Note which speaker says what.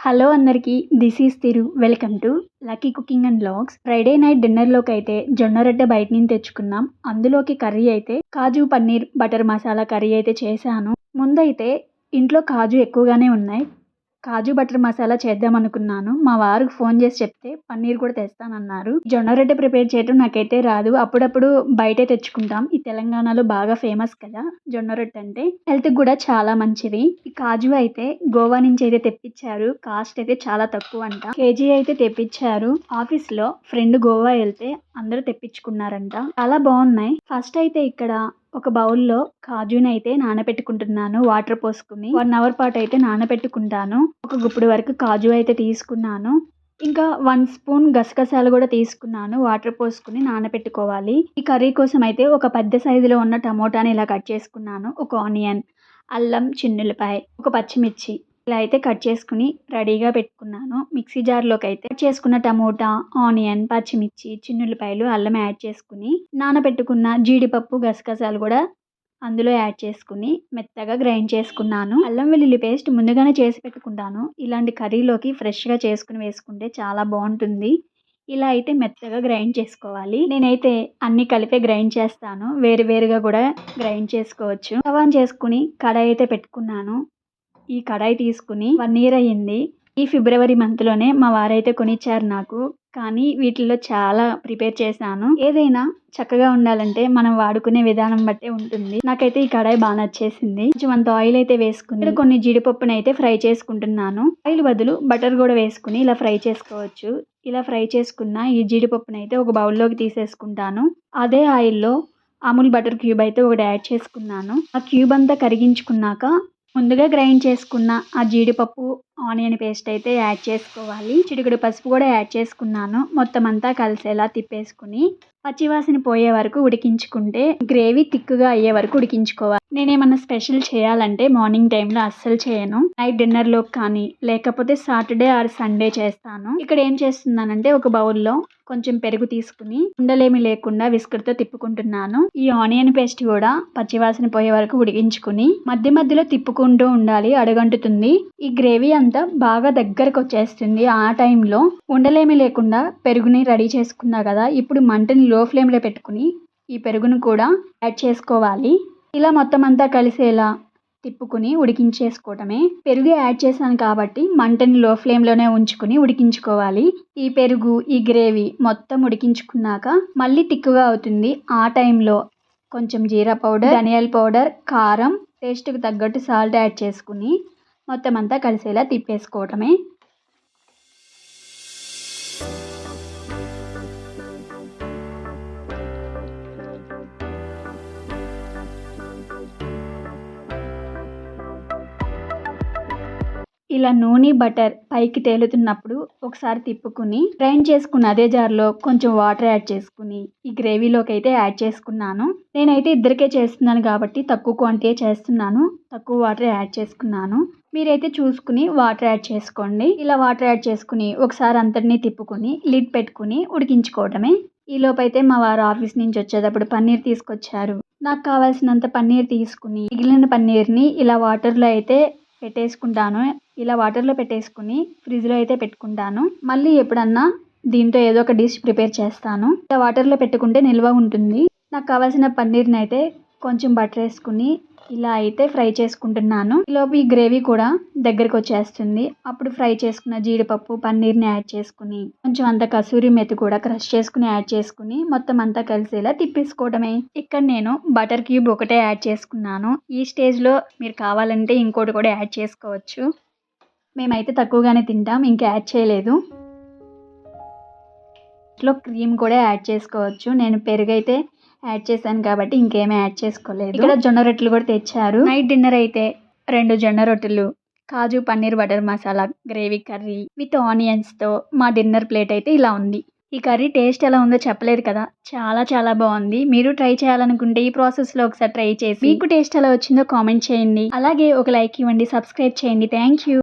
Speaker 1: Hello అందరికీ, this is Thiru. Welcome to lucky cooking and vlogs. Friday night డిన్నర్లోకి అయితే జొన్న రొట్టె బయట నుంచి తెచ్చుకున్నాం. అందులోకి కర్రీ అయితే కాజు పన్నీర్ బటర్ మసాలా కర్రీ అయితే చేశాను. ముందైతే ఇంట్లో కాజు ఎక్కువగానే ఉన్నాయి. కాజు బటర్ మసాలా చేద్దాం అనుకున్నాను. మా వారికి ఫోన్ చేసి చెప్తే పన్నీర్ కూడా తెస్తానన్నారు. జొన్న రొట్టె ప్రిపేర్ చేయడం నాకైతే రాదు. అప్పుడప్పుడు బయటే తెచ్చుకుంటాం. ఈ తెలంగాణలో బాగా ఫేమస్ కదా జొన్న రొట్టె అంటే. హెల్త్కి కూడా చాలా మంచిది. ఈ కాజు అయితే గోవా నుంచి అయితే తెప్పించారు. కాస్ట్ అయితే చాలా తక్కువ అంట. కేజీ అయితే తెప్పించారు. ఆఫీస్ లో ఫ్రెండ్ గోవా వెళ్తే అందరూ తెప్పించుకున్నారంట. చాలా బాగున్నాయి. ఫస్ట్ అయితే ఇక్కడ ఒక బౌల్లో కాజుని అయితే నానబెట్టుకుంటున్నాను. వాటర్ పోసుకుని 1 అవర్ పాటు అయితే నానబెట్టుకుంటాను. ఒక గుప్పుడు వరకు కాజు అయితే తీసుకున్నాను. ఇంకా 1 స్పూన్ గసగసాలు కూడా తీసుకున్నాను. వాటర్ పోసుకుని నానబెట్టుకోవాలి. ఈ కర్రీ కోసం అయితే ఒక పెద్ద సైజులో ఉన్న టమోటాని ఇలా కట్ చేసుకున్నాను. ఒక ఆనియన్, అల్లం, చిన్నులపాయ, ఒక పచ్చిమిర్చి ఇలా అయితే కట్ చేసుకుని రెడీగా పెట్టుకున్నాను. మిక్సీ జార్లోకి అయితే కట్ చేసుకున్న టమోటా, ఆనియన్, పచ్చిమిర్చి, చిన్నులపాయలు, అల్లం యాడ్ చేసుకుని నానబెట్టుకున్న జీడిపప్పు, గసగసాలు కూడా అందులో యాడ్ చేసుకుని మెత్తగా గ్రైండ్ చేసుకున్నాను. అల్లం వెల్లుల్లి పేస్ట్ ముందుగానే చేసి పెట్టుకుంటాను. ఇలాంటి కర్రీలోకి ఫ్రెష్గా చేసుకుని వేసుకుంటే చాలా బాగుంటుంది. ఇలా అయితే మెత్తగా గ్రైండ్ చేసుకోవాలి. నేనైతే అన్ని కలిపే గ్రైండ్ చేస్తాను. వేరువేరుగా కూడా గ్రైండ్ చేసుకోవచ్చు. స్టవ్ ఆన్ చేసుకుని కడాయి అయితే పెట్టుకున్నాను. ఈ కడాయి తీసుకుని 1 ఇయర్ అయ్యింది. ఈ ఫిబ్రవరి మంత్లోనే మా వారైతే కొనిచ్చారు నాకు. కానీ వీటిల్లో చాలా ప్రిపేర్ చేశాను. ఏదైనా చక్కగా ఉండాలంటే మనం వాడుకునే విధానం బట్టే ఉంటుంది. నాకైతే ఈ కడాయి బాగా నచ్చేసింది. కొంచెం అంత ఆయిల్ అయితే వేసుకుని ఇక్కడ కొన్ని జీడిపప్పుని అయితే ఫ్రై చేసుకుంటున్నాను. ఆయిల్ బదులు బటర్ కూడా వేసుకుని ఇలా ఫ్రై చేసుకోవచ్చు. ఇలా ఫ్రై చేసుకున్న ఈ జీడిపప్పుని అయితే ఒక బౌల్లోకి తీసేసుకుంటాను. అదే ఆయిల్లో అమూల్ బటర్ క్యూబ్ అయితే ఒకటి యాడ్ చేసుకున్నాను. ఆ క్యూబ్ అంతా కరిగించుకున్నాక ముందుగా గ్రైండ్ చేసుకున్న ఆ జీడిపప్పు, ఆనియన్ పేస్ట్ అయితే యాడ్ చేసుకోవాలి. చిటికెడు పసుపు కూడా యాడ్ చేసుకున్నాను. మొత్తం అంతా కలిసేలా తిప్పేసుకుని పచ్చివాసన పోయే వరకు ఉడికించుకుంటే గ్రేవీ థిక్గా అయ్యే వరకు ఉడికించుకోవాలి. నేనేమన్నా స్పెషల్ చేయాలంటే మార్నింగ్ టైంలో అస్సలు చేయను. నైట్ డిన్నర్లోకి కానీ లేకపోతే సాటర్డే ఆర్ సండే చేస్తాను. ఇక్కడ ఏం చేస్తున్నానంటే ఒక బౌల్లో కొంచెం పెరుగు తీసుకుని ఉండలేమి లేకుండా విస్కర్తో తిప్పుకుంటున్నాను. ఈ ఆనియన్ పేస్ట్ కూడా పచ్చివాసన పోయే వరకు ఉడికించుకుని మధ్య మధ్యలో తిప్పుకుంటూ ఉండాలి, అడుగంటుతుంది. ఈ గ్రేవీ అంతా బాగా దగ్గరకు వచ్చేస్తుంది. ఆ టైంలో ఉండలేమి లేకుండా పెరుగుని రెడీ చేసుకున్నా కదా, ఇప్పుడు మంటని లో ఫ్లేమ్లో పెట్టుకుని ఈ పెరుగును కూడా యాడ్ చేసుకోవాలి. ఇలా మొత్తం అంతా కలిసేలా తిప్పుకుని ఉడికించేసుకోవటమే. పెరుగు యాడ్ చేశాను కాబట్టి మంటని లో ఫ్లేమ్లోనే ఉంచుకుని ఉడికించుకోవాలి. ఈ పెరుగు, ఈ గ్రేవీ మొత్తం ఉడికించుకున్నాక మళ్ళీ తిక్కుగా అవుతుంది. ఆ టైంలో కొంచెం జీరా పౌడర్, ధనియాల పౌడర్, కారం, టేస్ట్కి తగ్గట్టు సాల్ట్ యాడ్ చేసుకుని మొత్తం అంతా కలిసేలా తిప్పేసుకోవటమే. ఇలా నూనె, బటర్ పైకి తేలుతున్నప్పుడు ఒకసారి తిప్పుకుని గ్రైండ్ చేసుకున్న అదే జార్లో కొంచెం వాటర్ యాడ్ చేసుకుని ఈ గ్రేవీలోకి అయితే యాడ్ చేసుకున్నాను. నేనైతే ఇద్దరికే చేస్తున్నాను కాబట్టి తక్కువ క్వాంటిటీ చేస్తున్నాను. తక్కువ వాటర్ యాడ్ చేసుకున్నాను. మీరైతే చూసుకుని వాటర్ యాడ్ చేసుకోండి. ఇలా వాటర్ యాడ్ చేసుకుని ఒకసారి అంతటినీ తిప్పుకుని లిడ్ పెట్టుకుని ఉడికించుకోవటమే. ఈలోపైతే మా వారు ఆఫీస్ నుంచి వచ్చేటప్పుడు పన్నీర్ తీసుకొచ్చారు. నాకు కావాల్సినంత పన్నీర్ తీసుకుని మిగిలిన పన్నీర్ని ఇలా వాటర్లో అయితే పెట్టేసుకుంటాను. ఇలా వాటర్లో పెట్టేసుకుని ఫ్రిడ్జ్లో అయితే పెట్టుకుంటాను. మళ్ళీ ఎప్పుడన్నా దీంతో ఏదో ఒక డిష్ ప్రిపేర్ చేస్తాను. ఇలా వాటర్లో పెట్టుకుంటే నిల్వ ఉంటుంది. నాకు కావాల్సిన పన్నీర్ని అయితే కొంచెం బటర్ వేసుకుని ఇలా అయితే ఫ్రై చేసుకుంటున్నాను. ఈలోపు ఈ గ్రేవీ కూడా దగ్గరికి వచ్చేస్తుంది. అప్పుడు ఫ్రై చేసుకున్న జీడిపప్పు, పన్నీర్ని యాడ్ చేసుకుని కొంచెం అంత కసూరి మెతి కూడా క్రష్ చేసుకుని యాడ్ చేసుకుని మొత్తం అంతా కలిసేలా తిప్పేసుకోవడమే. ఇక్కడ నేను బటర్ క్యూబ్ ఒకటే యాడ్ చేసుకున్నాను. ఈ స్టేజ్లో మీరు కావాలంటే ఇంకోటి కూడా యాడ్ చేసుకోవచ్చు. మేమైతే తక్కువగానే తింటాం, ఇంకా యాడ్ చేయలేదు. ఇట్లో క్రీమ్ కూడా యాడ్ చేసుకోవచ్చు. నేను పెరుగు అయితే యాడ్ చేశాను కాబట్టి ఇంకేమీ యాడ్ చేసుకోలేదు. ఇక్కడ జొన్న రొట్టెలు కూడా తెచ్చారు. నైట్ డిన్నర్ అయితే 2 జొన్న రొట్టెలు, kaju paneer butter masala gravy curry with ఆనియన్స్తో మా డిన్నర్ ప్లేట్ అయితే ఇలా ఉంది. ఈ కర్రీ టేస్ట్ ఎలా ఉందో చెప్పలేదు కదా, చాలా చాలా బాగుంది. మీరు ట్రై చేయాలనుకుంటే ఈ ప్రాసెస్లో ఒకసారి ట్రై చేసి మీకు టేస్ట్ ఎలా వచ్చిందో కామెంట్ చేయండి. అలాగే ఒక లైక్ ఇవ్వండి, సబ్స్క్రైబ్ చేయండి. Thank you.